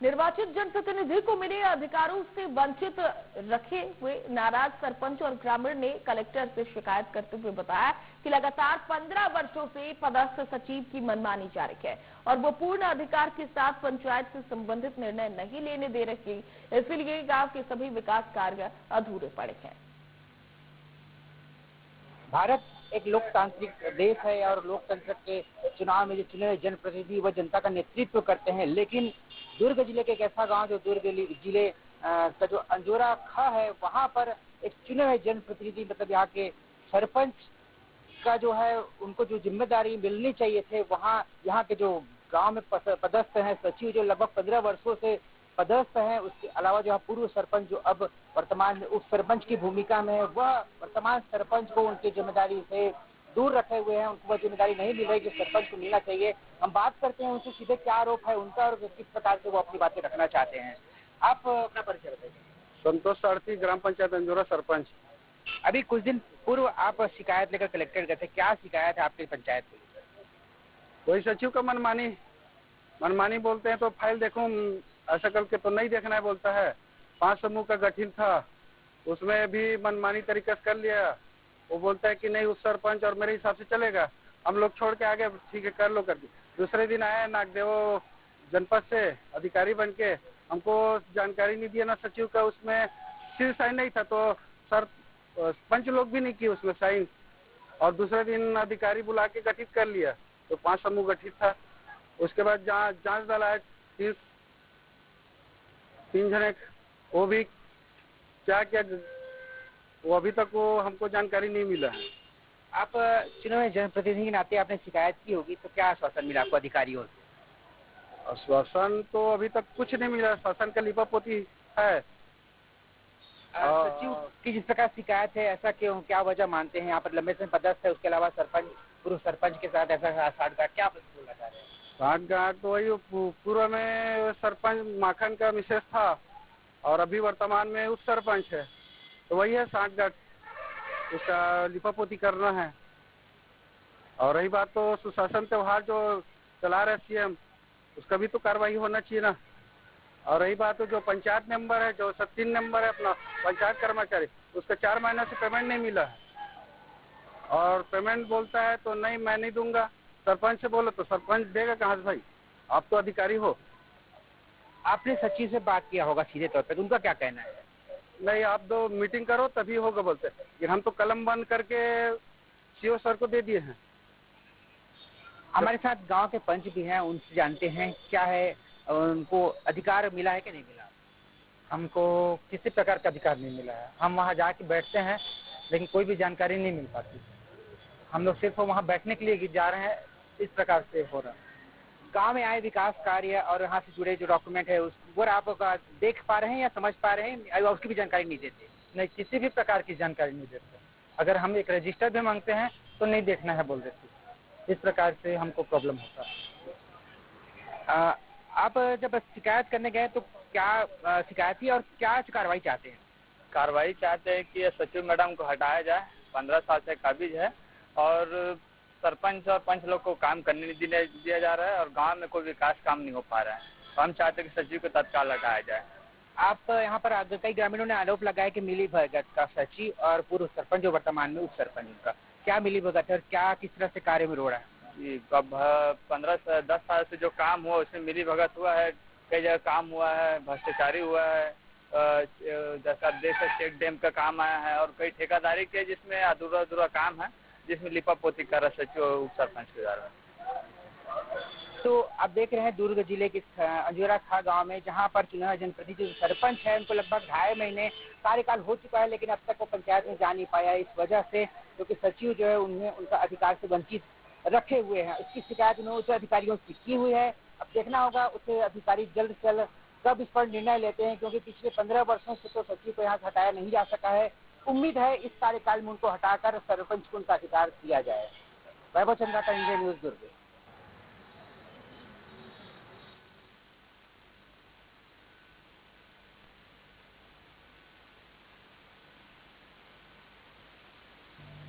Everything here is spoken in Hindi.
निर्वाचित जनप्रतिनिधि को मिले अधिकारों से वंचित रखे हुए नाराज सरपंच और ग्रामीण ने कलेक्टर से शिकायत करते हुए बताया कि लगातार 15 वर्षों से पदस्थ सचिव की मनमानी जारी है और वो पूर्ण अधिकार के साथ पंचायत से संबंधित निर्णय नहीं लेने दे रही, इसलिए गांव के सभी विकास कार्य अधूरे पड़े हैं। भारत एक लोकतांत्रिक देश है और लोकतंत्र के चुनाव में जो चुने हुए जनप्रतिनिधि वह जनता का नेतृत्व करते हैं, लेकिन दुर्ग जिले के एक ऐसा गांव जो दुर्ग जिले का जो अंजोरा खा है, वहां पर एक चुने हुए जनप्रतिनिधि मतलब यहाँ के सरपंच का जो है उनको जो जिम्मेदारी मिलनी चाहिए थे, वहाँ यहाँ के जो गांव में पदस्थ हैं सचिव जो लगभग 15 वर्षों से पदस्थ हैं, उसके अलावा जो पूर्व सरपंच जो अब वर्तमान में उप सरपंच की भूमिका में है, वह वर्तमान सरपंच को उनकी जिम्मेदारी से दूर रखे हुए हैं। उनको वह जिम्मेदारी नहीं मिल रही जो सरपंच को मिलना चाहिए। हम बात करते हैं उनसे सीधे क्या आरोप है उनका और किस प्रकार से वो अपनी बातें रखना चाहते हैं। आप अपना परिचय बताइए। संतोष सारथी, ग्राम पंचायत अंजोरा सरपंच। अभी कुछ दिन पूर्व आप शिकायत लेकर कलेक्टर गए थे, क्या शिकायत है आपकी पंचायत की? कोई सचिव का मनमानी बोलते हैं तो फाइल देखो ऐसा करके तो नहीं देखना है बोलता है। 5 समूह का गठन था, उसमें भी मनमानी तरीके से कर लिया। वो बोलता है कि नहीं उस सरपंच और मेरे हिसाब से चलेगा, हम लोग छोड़ के आगे ठीक है कर लो कर दी। दूसरे दिन आया नागदेव जनपद से अधिकारी बन के, हमको जानकारी नहीं दिया ना सचिव का, उसमें सिर साइन नहीं था तो सर पंच लोग भी नहीं किए उसमें साइन। और दूसरे दिन अधिकारी बुला के गठित कर लिया तो 5 समूह गठित था। उसके बाद जांच दल आया 3 जने, वो भी क्या वो अभी तक वो हमको जानकारी नहीं मिला है। आप चुने हुए जनप्रतिनिधि के नाते आपने शिकायत की होगी, तो क्या आश्वासन मिला आपको अधिकारियों से? आश्वासन तो अभी तक कुछ नहीं मिला, शासन का लिपापोती है। सचिव की जिस प्रकार शिकायत है ऐसा क्यों, क्या वजह मानते हैं? यहाँ पर लंबे समय पदस्थ है, उसके अलावा सरपंच पूर्व सरपंच के साथ ऐसा साठगांठ क्या बोलना चाह रहे हैं? साठगांठ तो वही पूर्व में सरपंच माखन का मिसेस था और अभी वर्तमान में उप सरपंच है, तो वही है साठगांठ, उसका लिपापोती करना है। और रही बात तो सुशासन त्योहार जो चला रहे सीएम, उसका भी तो कार्रवाई होना चाहिए ना। और रही बात तो जो पंचायत मेंबर है, जो 3 नंबर है अपना पंचायत कर्मचारी, उसका 4 महीने से पेमेंट नहीं मिला है और पेमेंट बोलता है तो नहीं मैं नहीं दूंगा। सरपंच से बोलो तो सरपंच देगा कहाँ से भाई, आप तो अधिकारी हो। आपने सचिव से बात किया होगा सीधे तौर पे, तो उनका क्या कहना है? नहीं आप 2 मीटिंग करो तभी होगा बोलते, लेकिन हम तो कलम बंद करके सीओ सर को दे दिए हैं। हमारे साथ गांव के पंच भी हैं, उनसे जानते हैं क्या है उनको अधिकार मिला है कि नहीं मिला। हमको किसी प्रकार का अधिकार नहीं मिला है। हम वहाँ जाके बैठते हैं लेकिन कोई भी जानकारी नहीं मिल पाती। हम लोग सिर्फ वहाँ बैठने के लिए जा रहे हैं, इस प्रकार से हो रहा है। गांव में आए विकास कार्य और यहाँ से जुड़े जो डॉक्यूमेंट है वो आप देख पा रहे हैं या समझ पा रहे हैं, उसकी भी जानकारी नहीं देते? नहीं, किसी भी प्रकार की जानकारी नहीं देते। अगर हम एक रजिस्टर भी मांगते हैं तो नहीं देखना है बोल देते। इस प्रकार से हमको प्रॉब्लम होता है। आप जब शिकायत करने गए तो क्या शिकायत थी और क्या कार्रवाई चाहते हैं? कार्रवाई चाहते हैं कि सचिव मैडम को हटाया जाए, 15 साल से काबिज है और सरपंच और पंच लोग को काम करने नहीं दिया जा रहा है और गांव में कोई विकास काम नहीं हो पा रहा है। तो हम चाहते हैं कि सचिव को तत्काल हटाया जाए। आप यहाँ पर कई ग्रामीणों ने आरोप लगाया कि मिली भगत का सचिव और पूर्व सरपंच जो वर्तमान में उप सरपंच का, क्या मिली भगत है और क्या किस तरह से कार्य में रो रहा है? अब 10 साल से जो काम हुआ उसमें मिली भगत हुआ है, कई जगह काम हुआ है, भ्रष्टाचारी हुआ है। जैसा देश चेक डैम का काम आया है और कई ठेकेदारी के जिसमें अधूरा काम है, जिसमें लिपापोती कर रहा सचिव उप सरपंच के द्वारा। तो आप देख रहे हैं दुर्ग जिले के अंजोरा खा गांव में, जहां पर चुनाव जनप्रतिनिधि सरपंच है, उनको लगभग 2.5 महीने कार्यकाल हो चुका है, लेकिन अब तक वो पंचायत में जा नहीं पाया इस वजह से, क्योंकि सचिव जो है उन्हें उनका अधिकार से वंचित रखे हुए हैं। इसकी शिकायत उन्होंने उच्च अधिकारियों से की हुई है। अब देखना होगा उच्च अधिकारी जल्द से जल्द कब इस पर निर्णय लेते हैं, क्योंकि पिछले 15 वर्षों से तो सचिव को यहाँ से हटाया नहीं जा सका है। उम्मीद है इस कार्यकाल में उनको हटाकर सरपंच को उनका अधिकार दिया जाए। वैभव चंद्रा का इंडिया न्यूज दुर्ग।